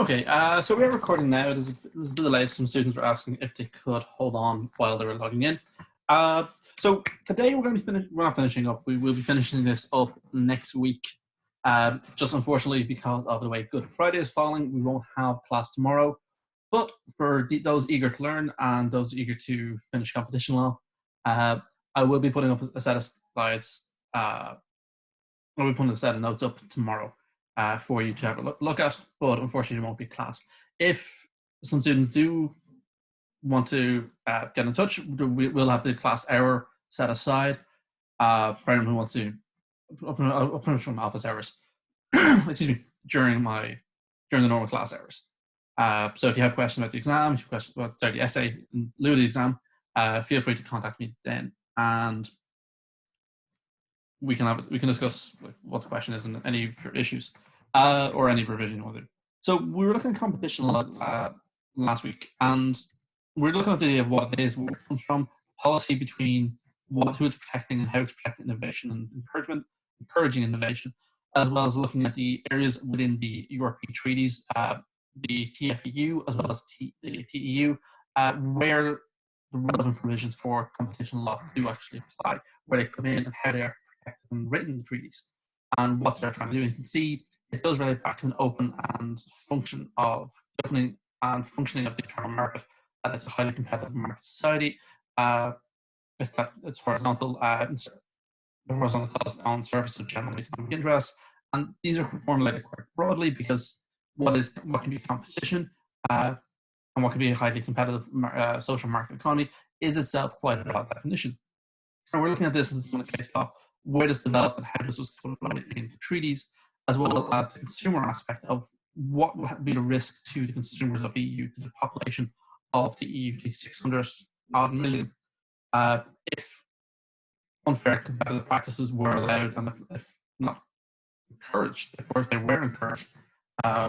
Okay, so we're recording now. There's a bit of delay. Some students were asking if they could hold on while they were logging in. So today we're going to be we're not finishing up. We will be finishing this up next week. Just unfortunately, because of the way Good Friday is falling, we won't have class tomorrow. But for those eager to learn and those eager to finish competition law, I will be putting up a set of slides. I'll be putting a set of notes up tomorrow for you to have a look at, but unfortunately it won't be class. If some students do want to get in touch, we'll have the class hour set aside for anyone who wants to open from office hours, excuse me, during the normal class hours. So if you have questions about the exam, if you have questions about the essay in lieu of the exam, feel free to contact me then, and we can discuss what the question is and any issues or any revision you want to do. So we were looking at competition last week, and we're looking at the idea of what it is, where it comes from, policy between who it's protecting and how it's protecting innovation and encouraging innovation, as well as looking at the areas within the European treaties, the TFEU as well as the TEU, where the relevant provisions for competition law do actually apply, where they come in and how they are protected and written in the treaties, and what they're trying to do. You can see it does relate back to an opening and functioning of the internal market. That is a highly competitive market society. With that, it's horizontal costs on services of general economic interest, and these are formulated quite broadly because what can be competition and what can be a highly competitive social market economy is itself quite a broad definition. And we're looking at this as a case law, where this developed and how this was codified in the treaties, as well as the consumer aspect of what would be the risk to the consumers of the EU, to the population of the EU, the 600 odd million, if unfair competitive practices were allowed and if not encouraged, if they were encouraged,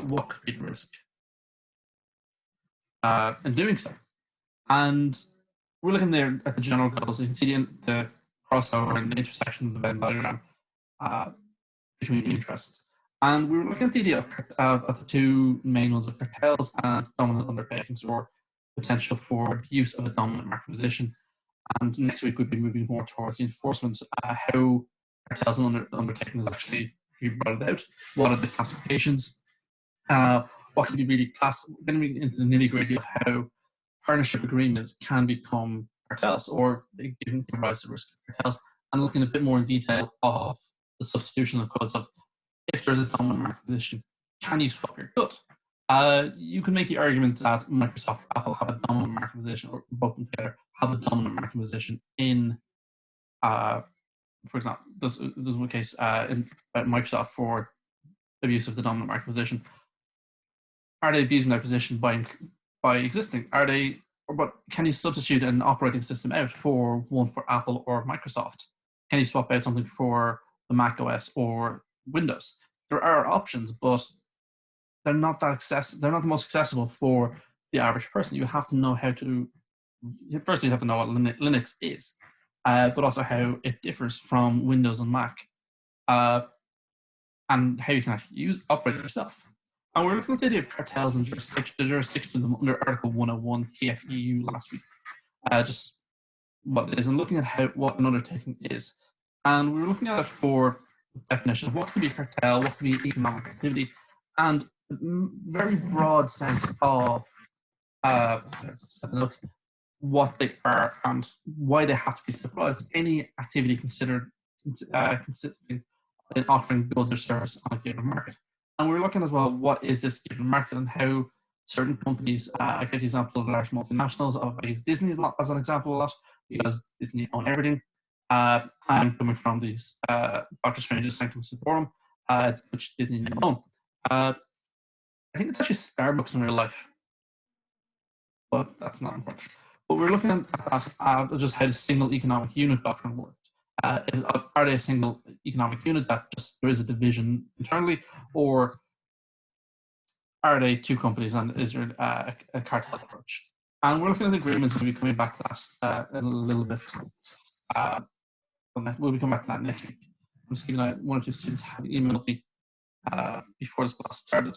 what could be the risk in doing so. And we're looking there at the general goals. You can see the crossover and the intersection of the Venn diagram between interests. And we were looking at the idea of the two main ones of cartels and dominant undertakings, or potential for abuse of a dominant market position. And next week we'll be moving more towards the enforcement, how cartels and undertakings actually be brought out, what are the classifications, what can be really getting into the nitty-gritty of how partnership agreements can become cartels, or they give rise to risk of cartels, and looking a bit more in detail of the substitution of codes of if there's a dominant market position, can you swap your good? You can make the argument that Microsoft and Apple have a dominant market position, or both together have a dominant market position in, for example, this is one case in Microsoft for abuse of the dominant market position. Are they abusing their position by existing? But can you substitute an operating system out for one for Apple or Microsoft? Can you swap out something for the Mac OS or Windows? There are options, but they're not they're not the most accessible for the average person. You have to know how to. First, you have to know what Linux is, but also how it differs from Windows and Mac, and how you can actually operate it yourself. And we're looking at the idea of cartels and the jurisdiction of them under Article 101 TFEU last week. Just what it is, and looking at what an undertaking is. And we were looking at it for definition of what could be cartel, what could be economic activity, and a very broad sense of what they are and why they have to be separate. Any activity considered consisting in offering goods or service on a given market. And we're looking as well, what is this given market and how certain companies, I get the example of large multinationals, I use Disney as an example a lot, because Disney own everything. I'm coming from these Doctor Strange's Sanctum Sanctorum, which Disney now own. I think it's actually Starbucks in real life, but that's not important. But we're looking at just how the single economic unit doctrine works. Are they a single economic unit that just there is a division internally, or are they two companies and is there a cartel approach? And we're looking at the agreements, and we'll be coming back to that in a little bit. We'll be coming back to that next week. I'm just giving one or two students have emailed me before this class started,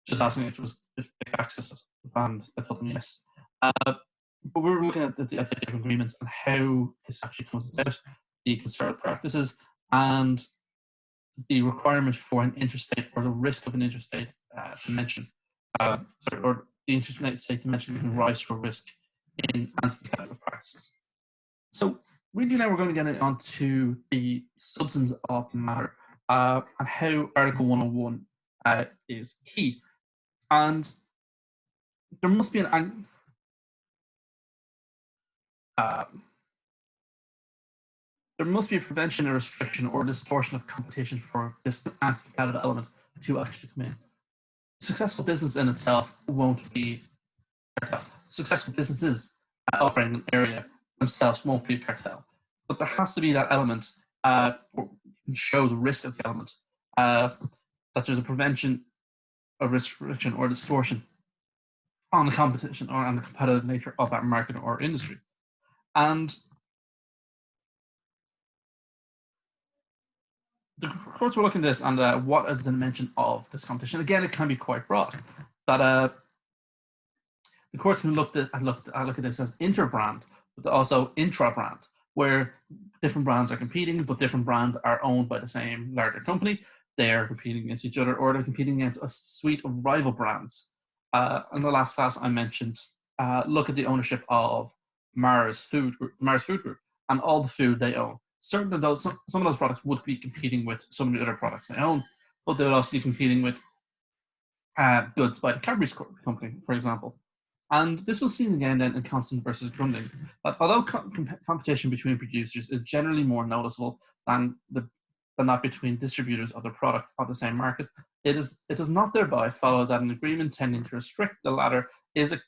just asking if they accessed it, and I told them yes. But we were looking at the different agreements and how this actually comes about, the concerted practices, and the requirement for an interstate, or the risk of an interstate dimension, or the interstate dimension can rise to a risk in anti-competitive practices. So really now we're going to get onto the substance of the matter, and how Article 101 is key. And there must be there must be a prevention, or restriction, or distortion of competition for this anti-competitive element to actually come in. Successful business in itself won't be cartel. Successful businesses operating in an area themselves won't be a cartel. But there has to be that element, or show the risk of the element, that there's a prevention, a restriction, or distortion on the competition or on the competitive nature of that market or industry. And the courts were looking at this, and what is the dimension of this competition? Again, it can be quite broad. That the courts can look at this as interbrand, but also intra-brand, where different brands are competing, but different brands are owned by the same larger company. They are competing against each other, or they're competing against a suite of rival brands. In the last class, I mentioned look at the ownership of Mars Food Group, and all the food they own. Some of those products would be competing with some of the other products they own, but they would also be competing with goods by the Cadbury company, for example. And this was seen again then in Constant versus Grunding. But although competition between producers is generally more noticeable than that between distributors of the product of the same market, it does not thereby follow that an agreement tending to restrict the latter the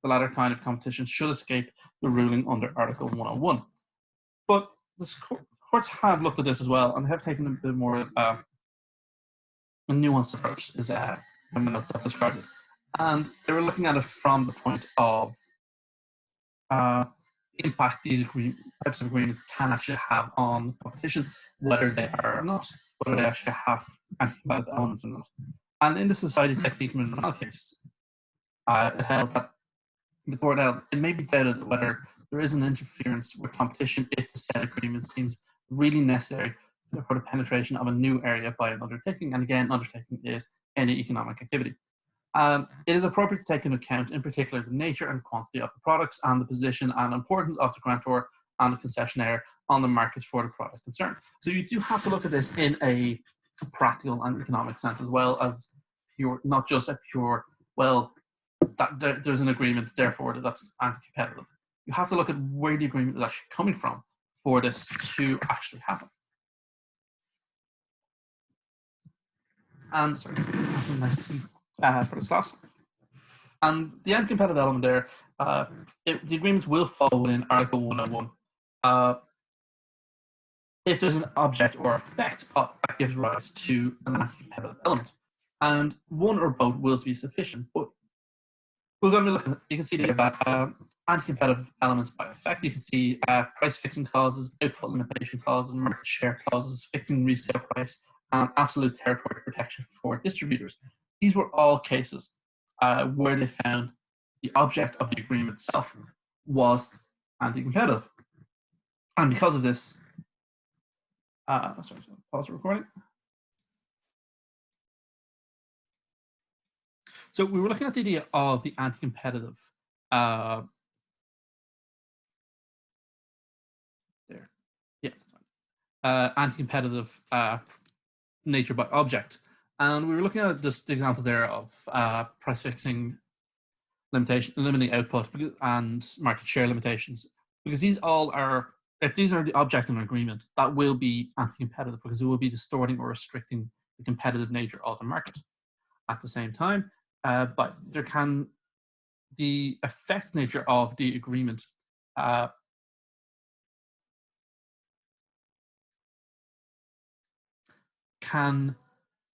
latter kind of competition should escape the ruling under Article 101. But the courts have looked at this as well, and have taken a bit more a nuanced approach, is how I've described it. And they were looking at it from the point of impact these types of agreements can actually have on competition, whether they are or not, whether they actually have anti-competitive elements or not. And in the Society Technique Mineral case, it held that the court held it may be doubted whether there is an interference with competition if the said agreement seems really necessary for the penetration of a new area by an undertaking. And again, undertaking is any economic activity. It is appropriate to take into account, in particular, the nature and quantity of the products and the position and importance of the grantor and the concessionaire on the markets for the product concerned. So you do have to look at this in a practical and economic sense, as well as pure, not just a pure, well, that there's an agreement, therefore that's anti-competitive. You have to look at where the agreement is actually coming from for this to actually happen. And sorry, that's a nice for this class. And the anti-competitive element there, the agreements will fall within Article 101 if there's an object or effect that gives rise to an anti-competitive element. And one or both will be sufficient. But we're going to be looking at, you can see that anti-competitive elements by effect. You can see price fixing clauses, output limitation clauses, market share clauses, fixing resale price, and absolute territory protection for distributors. These were all cases where they found the object of the agreement itself was anti-competitive. And because of this, sorry, pause the recording. So we were looking at the idea of the anti-competitive anti-competitive nature by object. And we were looking at just the examples there of price fixing, limiting output, and market share limitations. Because these all are, if these are the object of an agreement, that will be anti-competitive because it will be distorting or restricting the competitive nature of the market. At the same time, but there can, the effect nature of the agreement can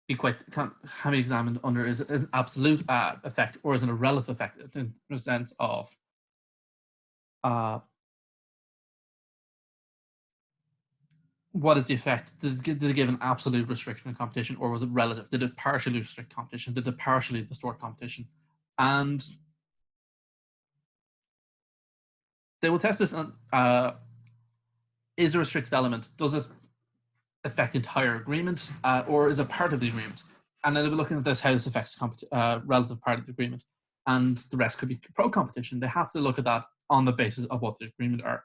be examined under is it an absolute effect or is it a relative effect in the sense of what is the effect? Did they give an absolute restriction of competition, or was it relative? Did it partially restrict competition? Did it partially distort competition? And they will test this on, is a restricted element, does it affect the entire agreement, or is it part of the agreement? And then they were looking at this, how this affects relative part of the agreement, and the rest could be pro-competition. They have to look at that on the basis of what the agreement are.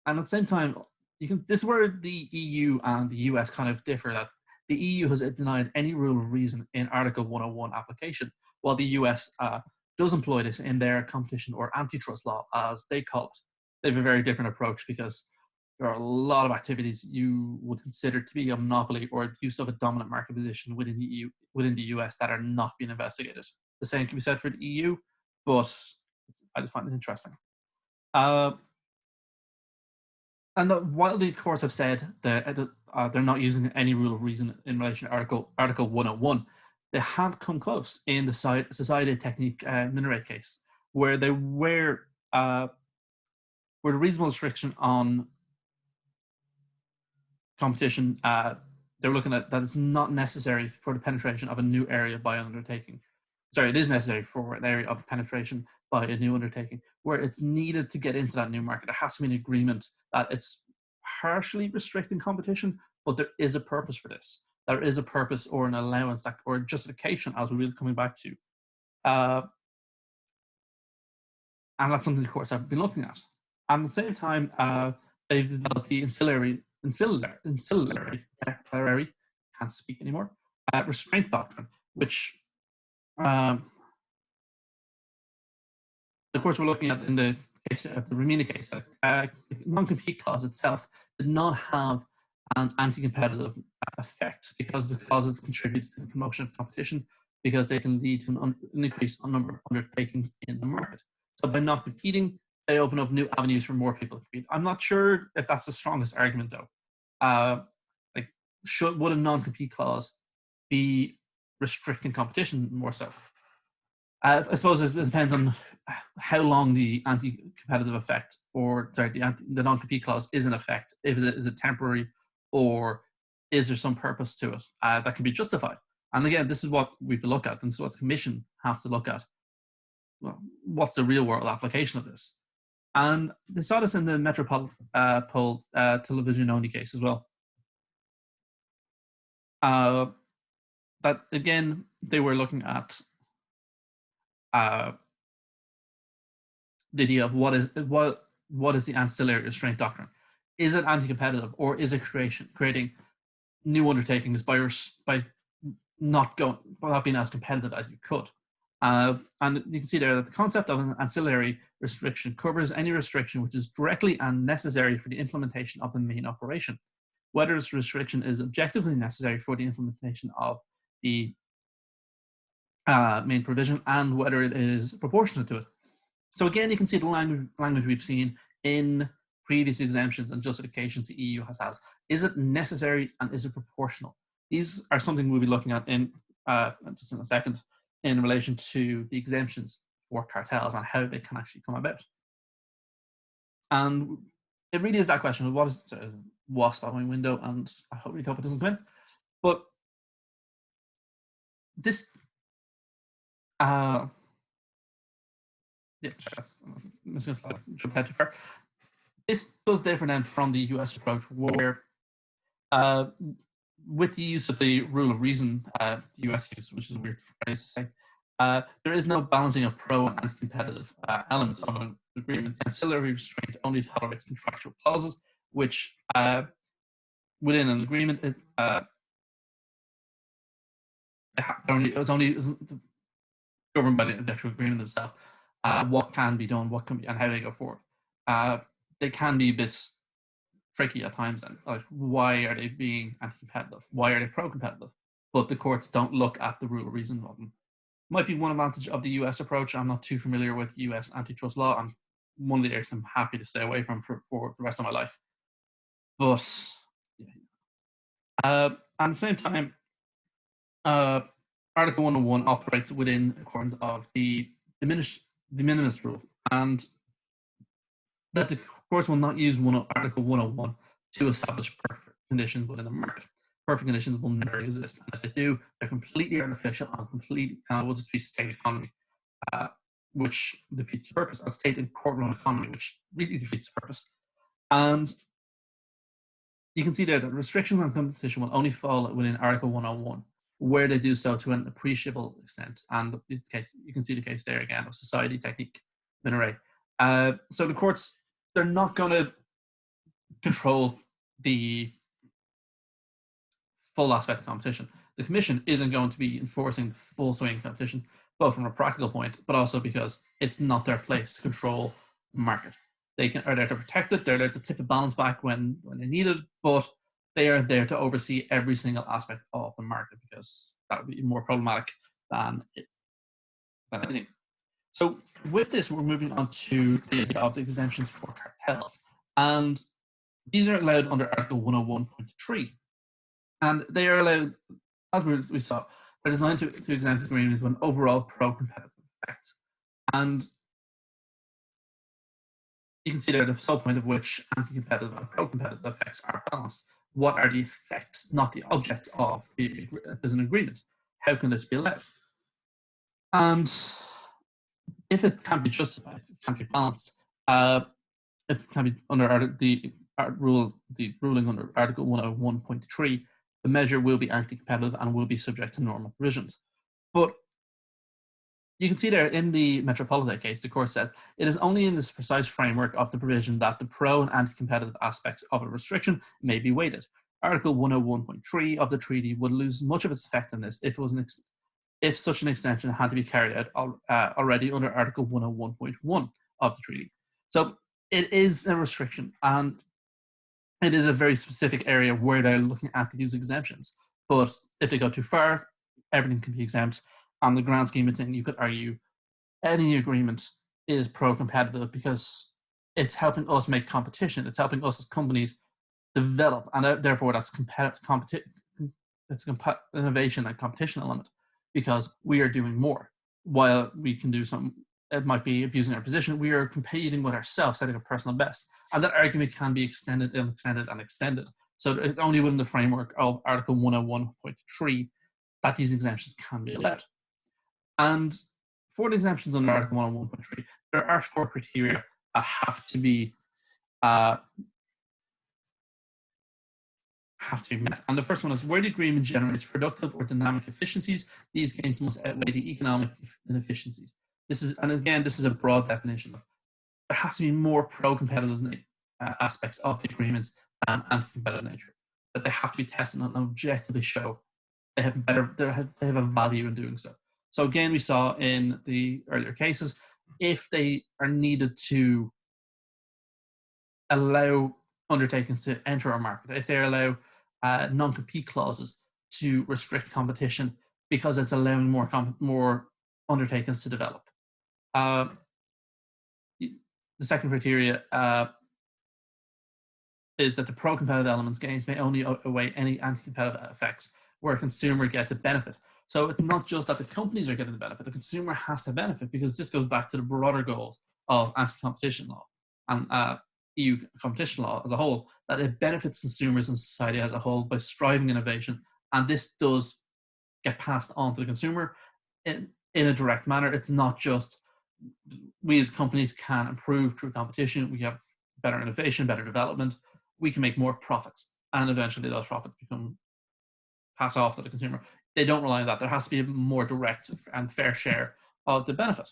And at the same time, this is where the EU and the US kind of differ, that the EU has denied any rule of reason in Article 101 application, while the US does employ this in their competition or antitrust law, as they call it. They have a very different approach because there are a lot of activities you would consider to be a monopoly or use of a dominant market position within the EU, within the US, that are not being investigated. The same can be said for the EU, but I just find it interesting. And while the courts have said that they're not using any rule of reason in relation to Article 101, they have come close in the Société Technique Minerai case, where they were a reasonable restriction on competition. They were looking at that it's not necessary for the penetration of a new area by an undertaking. Sorry, it is necessary for an area of penetration by a new undertaking, where it's needed to get into that new market. There has to be an agreement that it's partially restricting competition, but there is a purpose for this. There is a purpose or an allowance that, or justification, as we're really coming back to. And that's something the courts have been looking at. And at the same time, they've developed the ancillary, can't speak anymore, restraint doctrine, which the courts were looking at in the case of the Romina case. That non-compete clause itself did not have an anti-competitive effect because the clauses contribute to the promotion of competition, because they can lead to an increase in number of undertakings in the market. So by not competing, they open up new avenues for more people to compete. I'm not sure if that's the strongest argument, though. Would a non-compete clause be restricting competition more so? I suppose it depends on how long the anti-competitive effect, or sorry, the non-compete clause is in effect. Is it temporary, or is there some purpose to it that can be justified? And again, this is what we have to look at, and so what the Commission have to look at. Well, what's the real-world application of this? And they saw this in the Metropole television-only case as well. That again, they were looking at the idea of what is the ancillary restraint doctrine? Is it anti-competitive, or is it creating new undertakings by not being as competitive as you could? And you can see there that the concept of an ancillary restriction covers any restriction which is directly and necessary for the implementation of the main operation, whether this restriction is objectively necessary for the implementation of the main provision, and whether it is proportionate to it. So again, you can see the language we've seen in previous exemptions and justifications the EU has. Is it necessary, and is it proportional? These are something we'll be looking at in just in a second, in relation to the exemptions for cartels and how they can actually come about. And it really is that question of what is wasp at my window, and I really hope it doesn't come in. But this yeah, I'm just going to jump ahead too far. This does differ then from the US approach, where with the use of the rule of reason, the US use, which is a weird phrase to say, there is no balancing of pro and anti-competitive elements of an agreement. Ancillary restraint only tolerates contractual clauses, which within an agreement, it's only governed by the actual agreement themselves. What can be done, what can be, and how they go forward. They can be a bit tricky at times. Then, like, why are they being anti-competitive? Why are they pro-competitive? But the courts don't look at the rule of reason of them. Might be one advantage of the US approach. I'm not too familiar with US antitrust law, and one of the areas I'm happy to stay away from for the rest of my life. But yeah. At the same time, Article 101 operates within accordance of the de minimis rule, and that courts will not use Article 101 to establish perfect conditions within the market. Perfect conditions will never exist, and if they do, they're completely artificial and will just be state economy, which defeats the purpose, and state and court-run economy, which really defeats the purpose. And you can see there that restrictions on competition will only fall within Article 101, where they do so to an appreciable extent. And you can see the case there again of Society Technique Mineret. So the courts, they're not going to control the full aspect of competition. The Commission isn't going to be enforcing the full swing competition, both from a practical point, but also because it's not their place to control the market. They are there to protect it, they're there to tip the balance back when they need it, but they are there to oversee every single aspect of the market, because that would be more problematic than anything. So with this, we're moving on to the idea of the exemptions for cartels. And these are allowed under Article 101.3. And they are allowed, as we saw, they're designed to exempt agreements with an overall pro-competitive effect. And you can see there the sole point of which anti-competitive and pro-competitive effects are balanced. What are the effects, not the objects of there's an agreement? How can this be allowed? And if it can't be justified, it can't be balanced, if it can be under the ruling under Article 101.3, the measure will be anti-competitive and will be subject to normal provisions. But you can see there in the Metropolitan case, the court says, it is only in this precise framework of the provision that the pro and anti-competitive aspects of a restriction may be weighted. Article 101.3 of the treaty would lose much of its effectiveness if such an extension had to be carried out already under Article 101.1 of the treaty. So it is a restriction, and it is a very specific area where they're looking at these exemptions. But if they go too far, everything can be exempt. On the grand scheme of things, you could argue any agreement is pro-competitive because it's helping us make competition. It's helping us as companies develop, and therefore that's innovation and competition element, because we are doing more. While we can do something, it might be abusing our position, we are competing with ourselves, setting a personal best. And that argument can be extended and extended and extended. So it's only within the framework of Article 101.3 that these exemptions can be allowed. And for the exemptions under Article 101.3, there are 4 criteria that have to be met. And the first one is where the agreement generates productive or dynamic efficiencies, these gains must outweigh the economic inefficiencies. This is a broad definition. There has to be more pro-competitive aspects of the agreements than anti-competitive nature. That they have to be tested and objectively show they have a value in doing so. So again, we saw in the earlier cases, if they are needed to allow undertakings to enter our market, if they allow non-compete clauses to restrict competition because it's allowing more undertakings to develop. The second criteria is that the pro-competitive elements gains may only outweigh any anti-competitive effects where a consumer gets a benefit. So it's not just that the companies are getting the benefit, the consumer has to benefit, because this goes back to the broader goals of anti-competition law and EU competition law as a whole, that it benefits consumers and society as a whole by striving innovation. And this does get passed on to the consumer in a direct manner. It's not just we as companies can improve through competition, we have better innovation, better development, we can make more profits, and eventually those profits pass off to the consumer. They don't rely on that. There has to be a more direct and fair share of the benefit.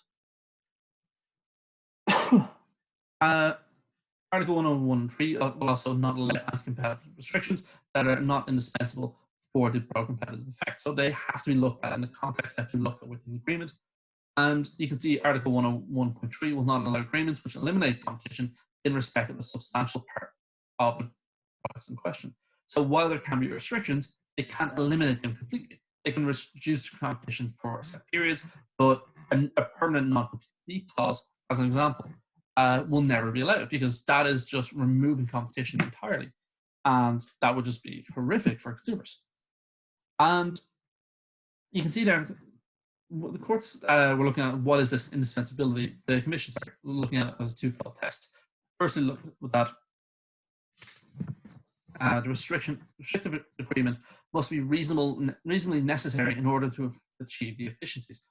Article 101.3 will also not allow anti-competitive restrictions that are not indispensable for the pro-competitive effect. So they have to be looked at in the context that you look at within the agreement. And you can see Article 101.3 will not allow agreements which eliminate competition in respect of a substantial part of the products in question. So while there can be restrictions, they can't eliminate them completely. They can reduce competition for set periods, but a permanent non-compete clause, as an example, will never be allowed, because that is just removing competition entirely. And that would just be horrific for consumers. And you can see there, the courts were looking at what is this indispensability. The commission started looking at it as a twofold test. firstly look at that the restrictive agreement must be reasonably necessary in order to achieve the efficiencies.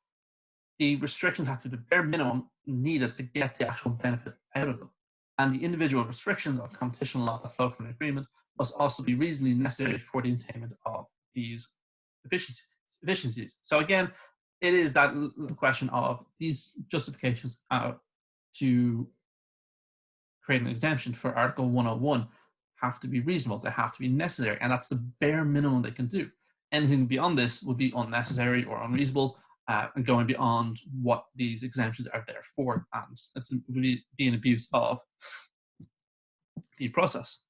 The restrictions have to be the bare minimum needed to get the actual benefit out of them. And the individual restrictions of competition law that flow from the agreement must also be reasonably necessary for the attainment of these efficiencies. So again, it is that question of these justifications to create an exemption for Article 101 have to be reasonable, they have to be necessary, and that's the bare minimum they can do. Anything beyond this would be unnecessary or unreasonable, and going beyond what these exemptions are there for, and it's really be an abuse of the process.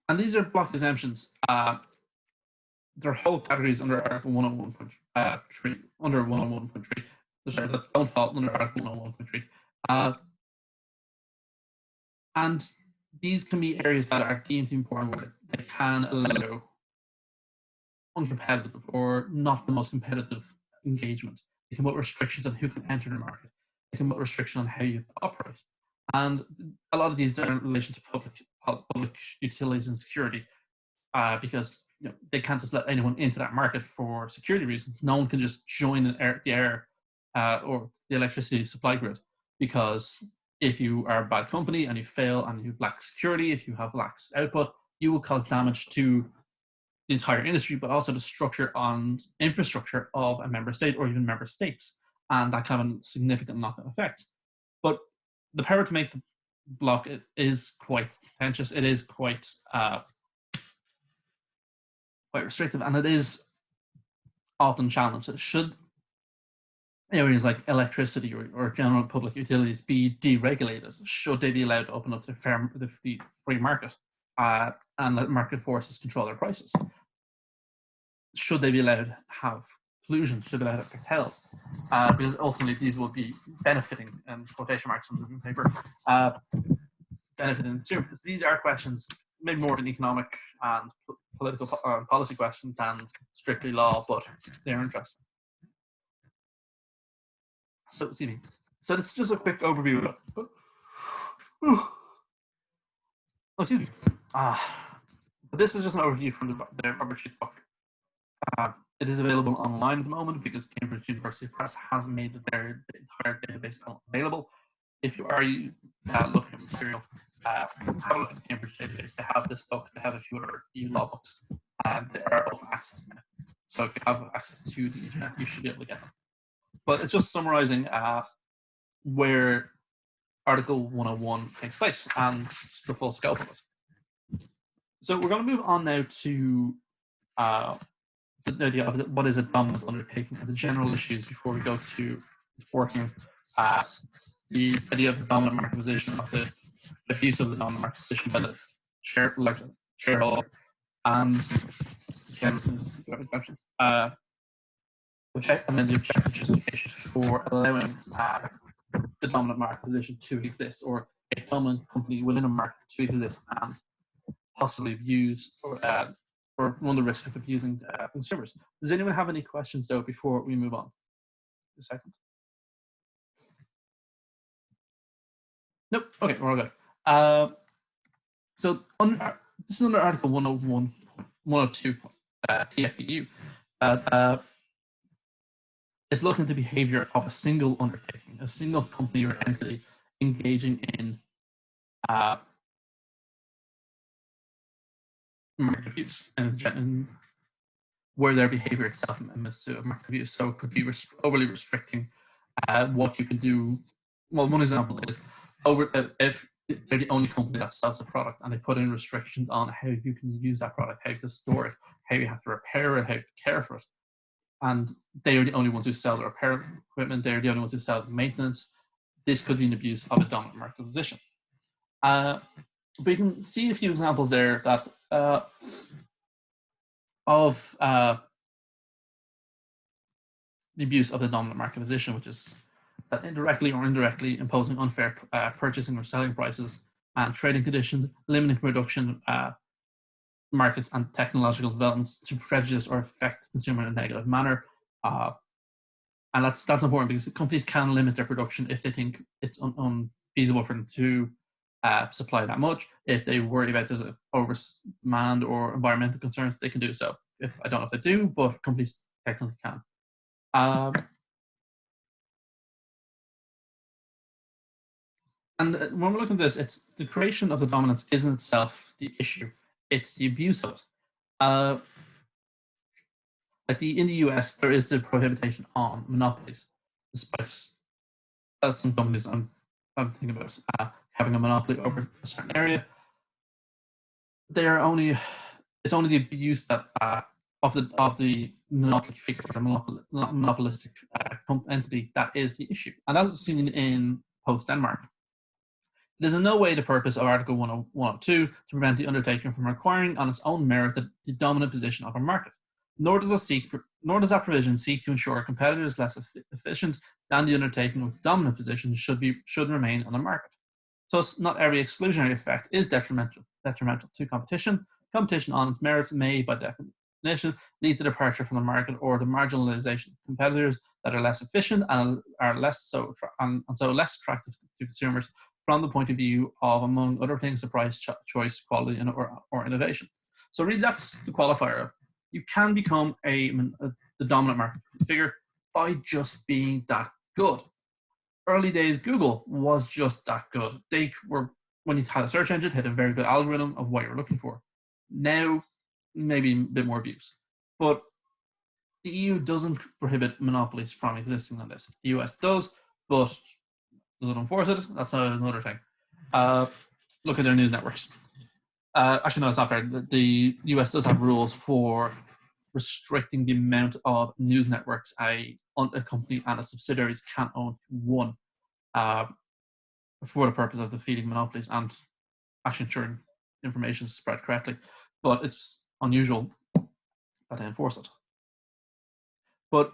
And these are block exemptions. There are whole categories under Article 101.3, under 101.3, that don't fall under Article 101.3. And these can be areas that are deemed important where they can allow uncompetitive or not the most competitive engagement. They can put restrictions on who can enter the market. They can put restrictions on how you operate. And a lot of these are in relation to public utilities and security, because they can't just let anyone into that market for security reasons. No one can just join the air or the electricity supply grid, because if you are a bad company and you fail and you lack security, if you have lax output, you will cause damage to the entire industry, but also the structure and infrastructure of a member state or even member states. And that can have a significant knock-on effect. But the power to make the block is quite contentious. It is quite restrictive, and it is often challenged. Should areas like electricity or general public utilities be deregulated? Should they be allowed to open up to the free market and let market forces control their prices? Should they be allowed to have collusion? Should they be allowed to have cartels? Because ultimately these will be benefiting, and quotation marks on the paper, benefiting consumers. These are questions maybe more of an economic and political policy question than strictly law, but they're interesting. So, excuse me. So this is just a quick overview. Excuse me. But this is just an overview from the Robert Sheets book. It is available online at the moment because Cambridge University Press has made their entire database available. If you are looking at material, have a look at the Cambridge database. They have this book, they have a few other law books, and they are open access now. So if you have access to the internet, you should be able to get them. But it's just summarizing where Article 101 takes place and the full scope of it. So we're going to move on now to the idea of what is a dominant undertaking and the general issues before we go to working the idea of the dominant market position, of the abuse of the dominant market position by the shareholder and and then the objective justification for allowing the dominant market position to exist, or a dominant company within a market to exist and possibly abuse or run the risk of abusing consumers. Does anyone have any questions though before we move on? A second. Nope. Okay, we're all good. So this is under Article 101, 102 TFEU. It's looking at the behavior of a single undertaking, a single company or entity engaging in market abuse and where their behavior itself admits to market abuse. So it could be overly restricting what you can do. Well, one example is if they're the only company that sells the product and they put in restrictions on how you can use that product, how to store it, how you have to repair it, how to care for it. And they are the only ones who sell the repair equipment, they're the only ones who sell the maintenance. This could be an abuse of a dominant market position. But you can see a few examples there that of the abuse of the dominant market position, which is that indirectly or indirectly imposing unfair purchasing or selling prices and trading conditions, limiting production markets and technological developments to prejudice or affect the consumer in a negative manner, And that's important because companies can limit their production if they think it's unfeasible for them to supply that much. If they worry about there's an over demand or environmental concerns, they can do so. I don't know if they do, but companies technically can. And when we're looking at this, it's the creation of the dominance isn't itself the issue; it's the abuse of it. In the US, there is the prohibition on monopolies, despite some companies I'm thinking about having a monopoly over a certain area. It's only the abuse that of the monopoly figure or monopolistic entity that is the issue, and that was seen in post Denmark. It is in no way the purpose of Article 102 to prevent the undertaking from acquiring on its own merit the dominant position of a market. Nor does that provision seek to ensure a competitor is less efficient than the undertaking with the dominant position should remain on the market. Thus, not every exclusionary effect is detrimental to competition. Competition on its merits may, by definition, lead to departure from the market or the marginalization of competitors that are less efficient and are less so less attractive to consumers from the point of view of, among other things, the price, choice, quality, or innovation. So really that's the qualifier of you can become the dominant market figure by just being that good. Early days Google was just that good. They were, when you had a search engine, had a very good algorithm of what you were looking for. Now, maybe a bit more abuse. But the EU doesn't prohibit monopolies from existing on this. The US does, but does it enforce it? That's another thing. Look at their news networks. Actually, no, it's not fair. The US does have rules for restricting the amount of news networks a company and its subsidiaries can own one for the purpose of defeating monopolies and actually ensuring information is spread correctly. But it's unusual that they enforce it. But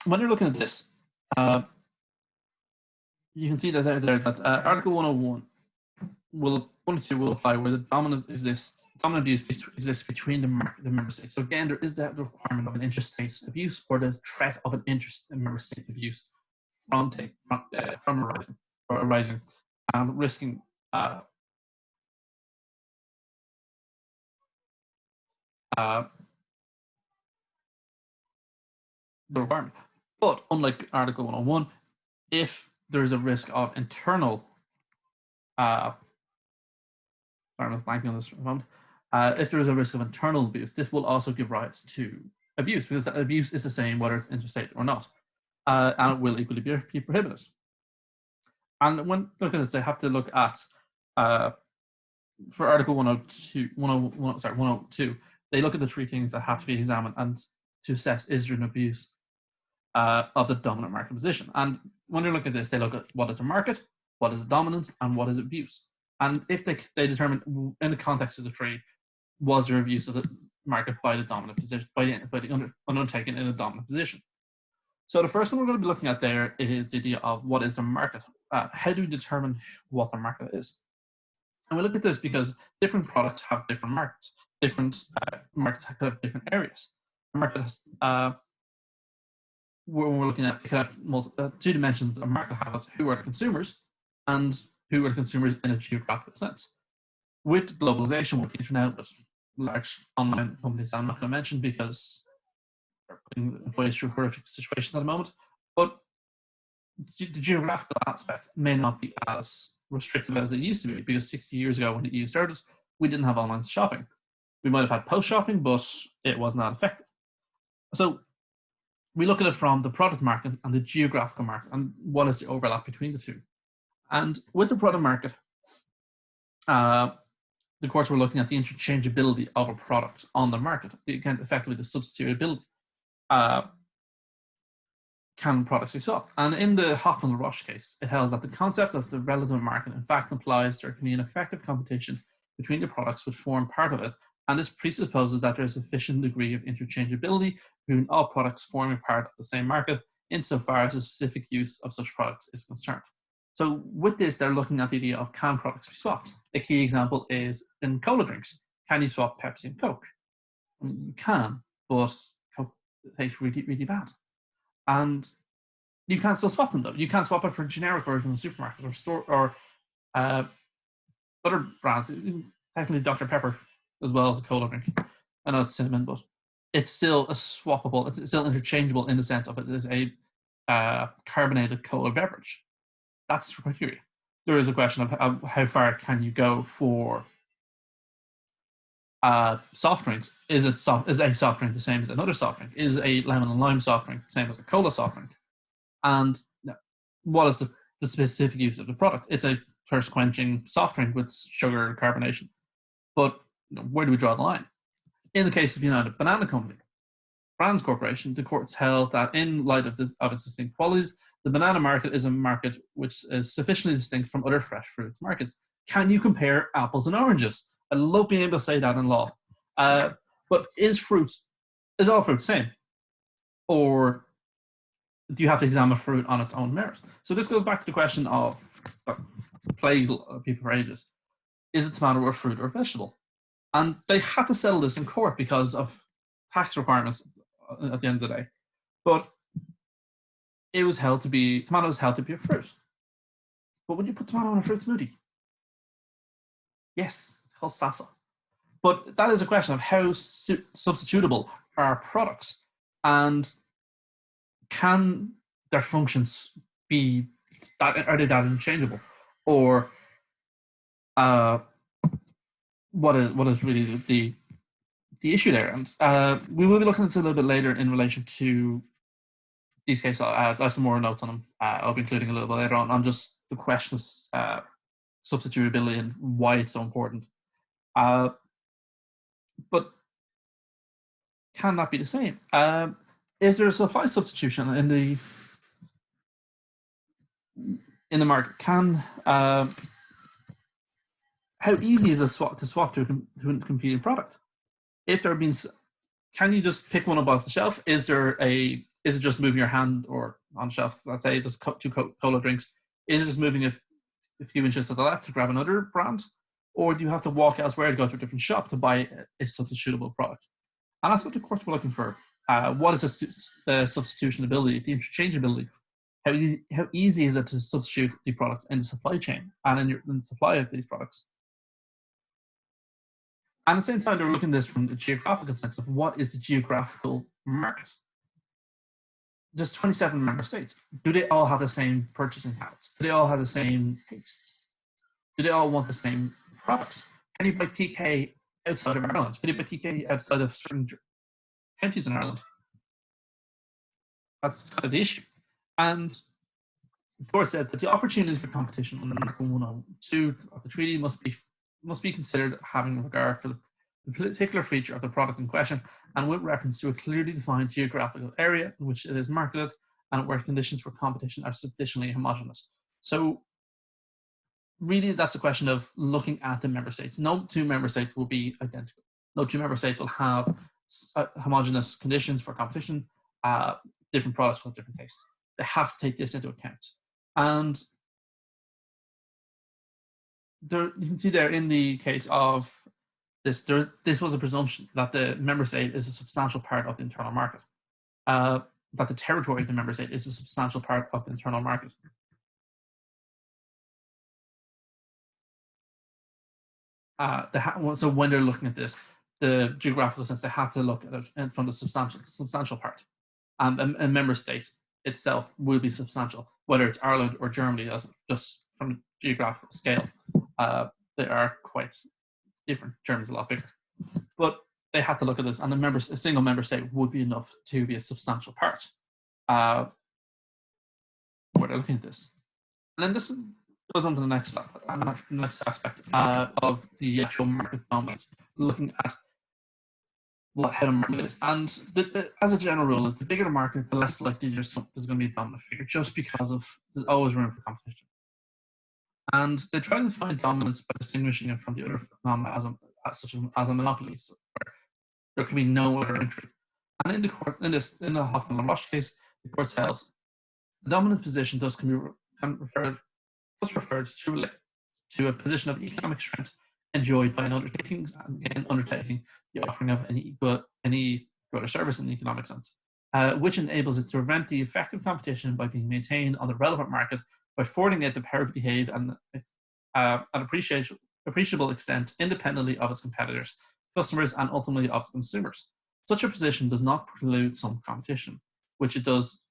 when you're looking at this, you can see that Article 101 will apply where the dominant abuse exists between the member states. So again, there is that requirement of an interstate abuse or the threat of an member state abuse from arising and risking the requirement. But unlike Article 101, if there is a risk of internal blanking on this moment. If there is a risk of internal abuse, this will also give rise to abuse because that abuse is the same whether it's interstate or not, and it will equally be prohibited. And when looking at this, they have to look at for Article 102, they look at the three things that have to be examined and to assess is there an abuse of the dominant market position. And when they look at this, they look at what is the market, what is dominant, and what is abuse. And if they determine in the context of the trade, was there abuse of the market by the dominant position, by the undertaking in a dominant position? So the first one we're going to be looking at there is the idea of what is the market. How do we determine what the market is? And we look at this because different products have different markets. Different markets have different areas. The market has, when we're looking at two dimensions, the market has who are the consumers and who are the consumers in a geographical sense. With globalization, with the internet, with large online companies that I'm not going to mention because they're putting employees through horrific situations at the moment, but the geographical aspect may not be as restrictive as it used to be because 60 years ago when the EU started, we didn't have online shopping. We might have had post shopping, but it was not effective. So we look at it from the product market and the geographical market and what is the overlap between the two. And with the product market, the courts were looking at the interchangeability of a product on the market, effectively the substitutability. Can products be swapped? And in the Hoffman-LaRoche case, it held that the concept of the relative market in fact implies there can be an effective competition between the products which form part of it, and this presupposes that there is a sufficient degree of interchangeability between all products forming part of the same market insofar as the specific use of such products is concerned. So with this, they're looking at the idea of can products be swapped? A key example is in cola drinks. Can you swap Pepsi and Coke? I mean, you can, but Coke tastes really, really bad. And you can still swap them though. You can swap it for a generic version in the supermarket or store or uh, other brands. Technically, Dr. Pepper as well as a cola drink. I know it's cinnamon, but it's still a swappable. It's still interchangeable in the sense of it is a carbonated cola beverage. That's the criteria. There is a question of how far can you go for soft drinks. Is a soft drink the same as another soft drink? Is a lemon and lime soft drink the same as a cola soft drink? And what is the specific use of the product? It's a thirst quenching soft drink with sugar carbonation. But where do we draw the line? In the case of United Banana Company, Brands Corporation, the courts held that in light of its distinct qualities, the banana market is a market which is sufficiently distinct from other fresh fruit markets. Can you compare apples and oranges? I love being able to say that in law. But is all fruit the same? Or do you have to examine fruit on its own merit? So this goes back to the question of plagued people for ages. Is a tomato a fruit or a vegetable? And they had to settle this in court because of tax requirements at the end of the day. But tomato was held to be a fruit. But would you put tomato in a fruit smoothie? Yes, it's called salsa. But that is a question of how substitutable are products, and can their functions be that? Are they that interchangeable, or what is really the issue there? And we will be looking at this a little bit later in relation to these cases. I have some more notes on them. I'll be including a little bit later on just the question of substitutability and why it's so important. But can that be the same? Is there a supply substitution in the market? How easy is a swap to a competing product? If there have been, can you just pick one up off the shelf? Is it just moving your hand or on the shelf? Let's say just two cola drinks. Is it just moving a few inches to the left to grab another brand, or do you have to walk elsewhere to go to a different shop to buy a substitutable product? And that's what the courts were looking for. What is the substitutionability, the interchangeability? How easy is it to substitute the products in the supply chain and in the supply of these products? And at the same time, they were looking at this from the geographical sense of what is the geographical market. There's 27 member states. Do they all have the same purchasing habits? Do they all have the same tastes? Do they all want the same products? Can you buy TK outside of Ireland? Can you buy TK outside of certain counties in Ireland? That's kind of the issue. And the court said that the opportunity for competition under Article 102 of the treaty must be considered having regard for the particular feature of the product in question and with reference to a clearly defined geographical area in which it is marketed and where conditions for competition are sufficiently homogenous. So really that's a question of looking at the member states. No two member states will be identical. No two member states will have homogenous conditions for competition, different products with different tastes. They have to take this into account. And there, you can see there in the case of this, this was a presumption that the member state is a substantial part of the internal market, that the territory of the member state is a substantial part of the internal market. So when they're looking at this, the geographical sense, they have to look at it from the substantial part. And a member state itself will be substantial, whether it's Ireland or Germany, just from a geographical scale. They are quite different. Germany's a lot bigger. But they have to look at this, and a single member state would be enough to be a substantial part. Where they're looking at this. And then this goes on to the next aspect of the actual market dominance, looking at how the market is. And as a general rule, is the bigger the market, the less likely there's going to be a dominant figure, just because there's always room for competition. And they try to find dominance by distinguishing it from the other phenomena as a monopoly, so where there can be no other entry. And in the Hoffman and Roche case, the court held the dominant position referred to a position of economic strength enjoyed by an undertaking, and again undertaking the offering of any good or service in the economic sense. which enables it to prevent the effective competition by being maintained on the relevant market by affording it the power to behave and an appreciable extent independently of its competitors, customers, and ultimately of consumers. Such a position does not preclude some competition, which it does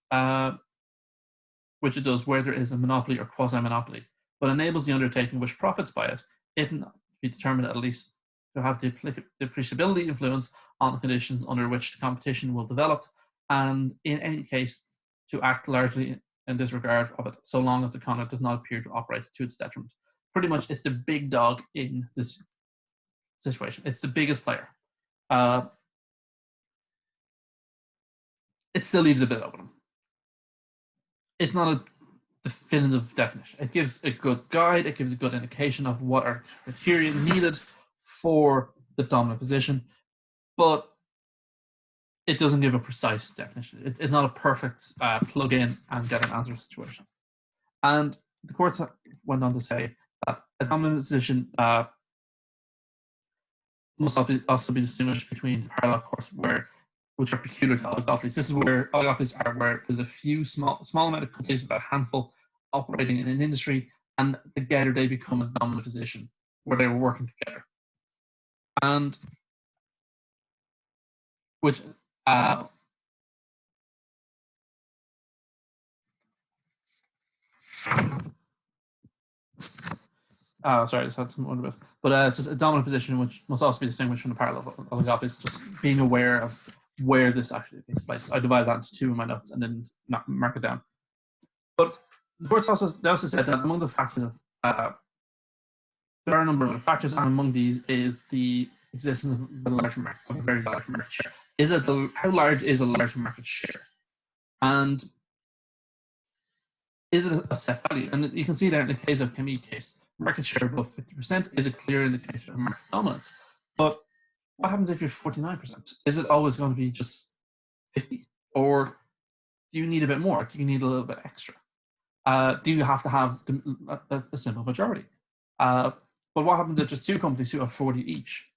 where there is a monopoly or quasi-monopoly, but enables the undertaking which profits by it, if not to be determined at least to have the appreciability influence on the conditions under which the competition will develop, and in any case to act largely in this regard of it, so long as the conduct does not appear to operate to its detriment. Pretty much, it's the big dog in this situation. It's the biggest player. It still leaves a bit open. It's not a definitive definition. It gives a good guide. It gives a good indication of what are criteria needed for the dominant position, but it doesn't give a precise definition. It's not a perfect plug in and get an answer situation. And the courts went on to say that a dominant position must also be distinguished between parallel courts which are peculiar to oligopolies. This is where oligopolies are where there's a few small amount of companies, about a handful, operating in an industry, and together they become a dominant position where they were working together. And which sorry, I just had some other bit. But it's just a dominant position which must also be distinguished from the parallel oligopolies, just being aware of where this actually takes place. I divided that into two in my notes and then mark it down. But the courts also said that among the factors of there are a number of factors, and among these is the existence of a large market, of a very large market share. How large is a large market share? And is it a set value? And you can see there in the case of Chemie case, market share above 50% is a clear indication of market dominance. But what happens if you're 49%? Is it always going to be just 50? Or do you need a bit more? Do you need a little bit extra? Do you have to have a simple majority? But what happens if there's two companies who have 40 each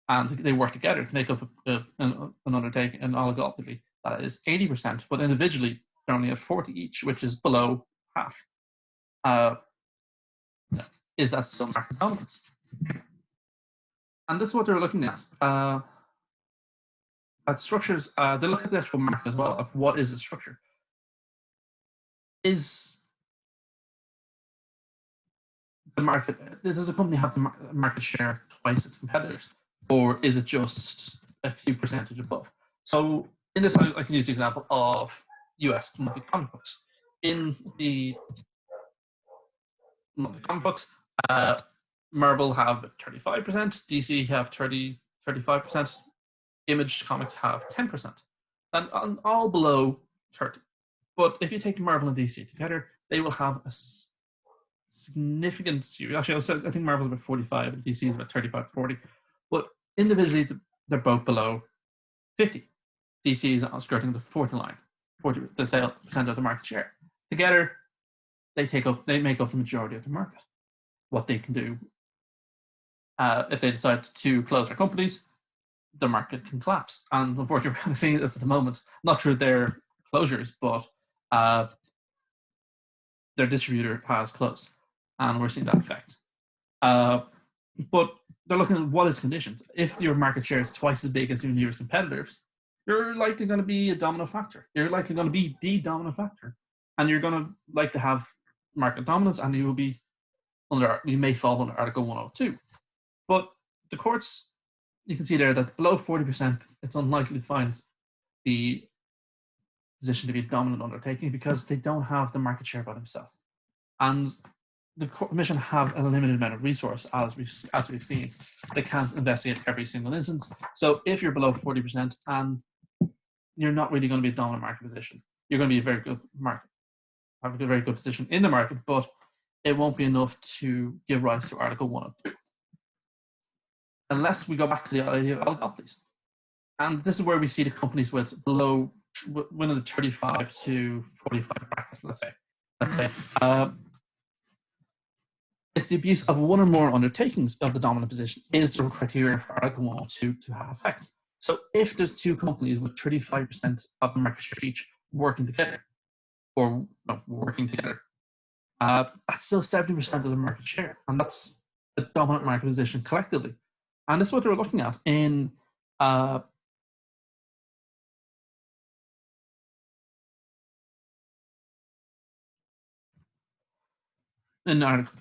and they work together to make up an undertaking, an oligopoly that is 80%, but individually they only have 40 each, which is below half? Is that still market dominance? And this is what they're looking at. At structures, they look at the actual market as well, of what is the structure. Is the market, does a company have the market share twice its competitors, or is it just a few percentage above? So in this, I can use the example of US monthly comic books. In the monthly comic books, Marvel have 35%, DC have 35%, Image Comics have 10%, and all below 30. But if you take Marvel and DC together, they will have a significant series. Actually, I think Marvel's about 45 and DC is about 35 to 40. But individually, they're both below 50. DC is on skirting the 40 line, 40% of the market share. Together, they make up the majority of the market. What they can do, if they decide to close their companies, the market can collapse. And unfortunately, we're seeing this at the moment, not through their closures, but their distributor has closed, and we're seeing that effect. But they're looking at what is conditions. If your market share is twice as big as your nearest competitors, you're likely going to be a dominant factor. You're likely going to be the dominant factor, and you're going to like to have market dominance, and you may fall under Article 102. But the courts, you can see there that below 40%, it's unlikely to find the position to be a dominant undertaking because they don't have the market share by themselves. And the Commission have a limited amount of resource, as we've seen. They can't investigate every single instance. So if you're below 40% and you're not really going to be a dominant market position, you're going to be a very good market, have a very good position in the market, but it won't be enough to give rise to Article 102. Unless we go back to the idea of oligopolies. And this is where we see the companies with below one of the 35 to 45 brackets, let's say. It's the abuse of one or more undertakings of the dominant position is the criteria for Article 102 to have effect. So if there's two companies with 35% of the market share each working together, or no, working together, that's still 70% of the market share, and that's a dominant market position collectively. And this is what they were looking at in Article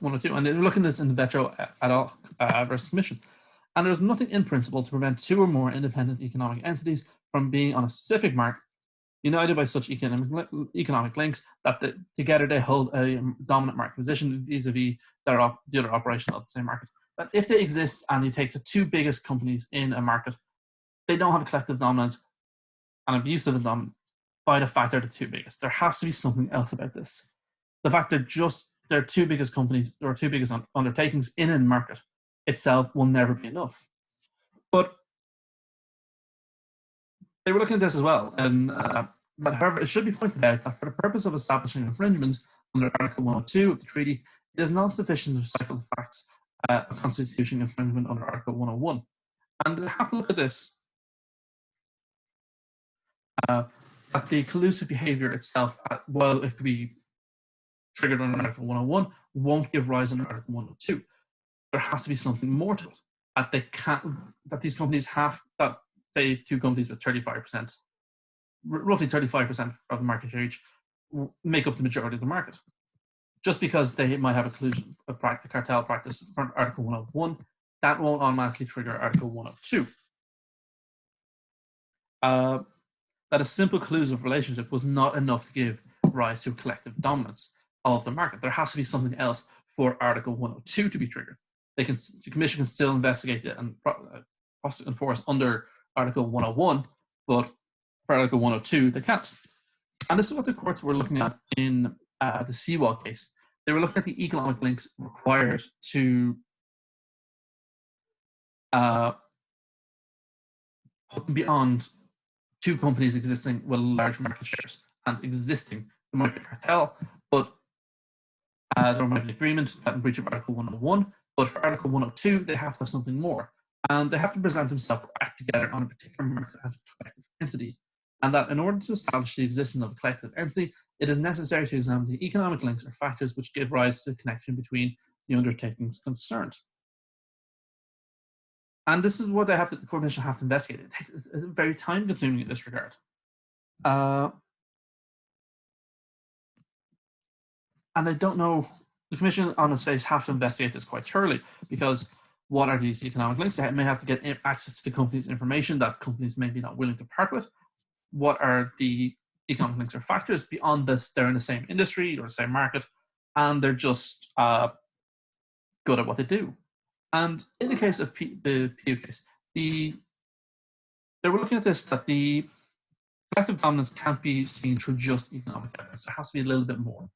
102, and they were looking at this in the Vetro et al. Versus Commission. And there's nothing in principle to prevent two or more independent economic entities from being on a specific market, united by such economic links that together they hold a dominant market position vis-a-vis the other operation of the same market. But if they exist and you take the two biggest companies in a market, they don't have a collective dominance and abuse of the dominance by the fact they're the two biggest. There has to be something else about this. The fact they're two biggest companies or two biggest undertakings in a market itself will never be enough. But they were looking at this as well, and but however, it should be pointed out that for the purpose of establishing infringement under Article 102 of the treaty, it is not sufficient to recycle the facts of constitutional infringement under Article 101. And they have to look at this, that the collusive behaviour itself, while it could be triggered under Article 101, won't give rise under Article 102. There has to be something more to it. That these companies have, that say two companies with 35%, roughly 35% of the market share each, make up the majority of the market. Just because they might have a collusion, a cartel practice from Article 101, that won't automatically trigger Article 102. That a simple collusive relationship was not enough to give rise to collective dominance of the market. There has to be something else for Article 102 to be triggered. The Commission can still investigate it and enforce under Article 101, but for Article 102, they can't. And this is what the courts were looking at in the Seawall case. They were looking at the economic links required to beyond two companies existing with large market shares and existing. There might be a cartel, but there might be an agreement in breach of Article 101. But for Article 102, they have to have something more. And they have to present themselves or act together on a particular market as a collective entity. And that in order to establish the existence of a collective entity, it is necessary to examine the economic links or factors which give rise to the connection between the undertakings concerned. And this is what the Commission have to investigate. It's very time consuming in this regard. And I don't know, the Commission on its face have to investigate this quite thoroughly, because what are these economic links? They may have to get access to the company's information that companies may be not willing to part with. What are the economic links or factors beyond this? They're in the same industry or the same market, and they're just good at what they do. And in the case of the PU case, they were looking at this, that the collective dominance can't be seen through just economic evidence. There has to be a little bit more.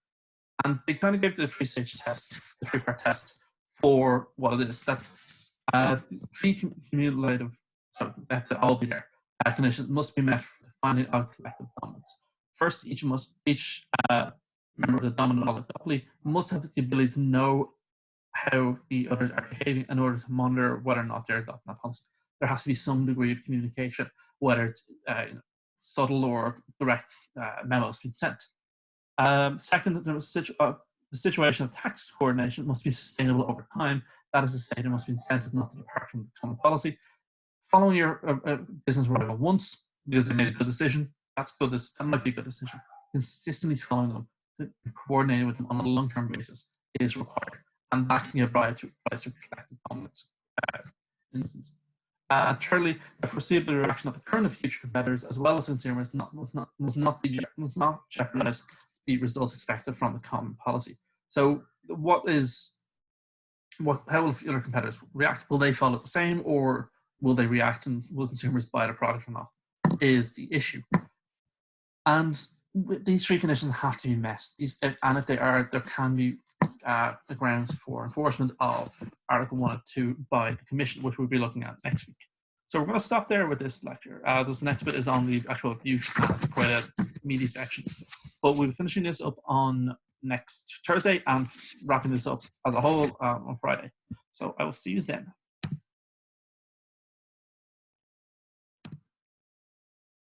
And they kind of gave the three-stage test, the three-part test for what it is. That three cumulative, so they have to all be there. Conditions must be met for finding out collective dominance. First, each member of the dominant oligopoly must have the ability to know how the others are behaving in order to monitor whether or not they're not constant. There has to be some degree of communication, whether it's subtle or direct memos being sent. Second, the situation of tax coordination must be sustainable over time. That is to say, there must be incentive not to depart from the common policy. Following your business rival once, because they made a good decision, that's good. That might be a good decision. Consistently following them, coordinating with them on a long-term basis is required, and that can give rise to collective dominance instance. Thirdly, the foreseeable reaction of the current and future competitors, as well as consumers, must not jeopardize the results expected from the common policy. So, how will other competitors react? Will they follow the same, or will they react, and will consumers buy the product or not? Is the issue. And these three conditions have to be met. And if they are, there can be the grounds for enforcement of Article 102 by the Commission, which we'll be looking at next week. So we're going to stop there with this lecture. This next bit is on the actual abuse. That's quite a meaty section. But we'll be finishing this up on next Thursday and wrapping this up as a whole on Friday. So I will see you then.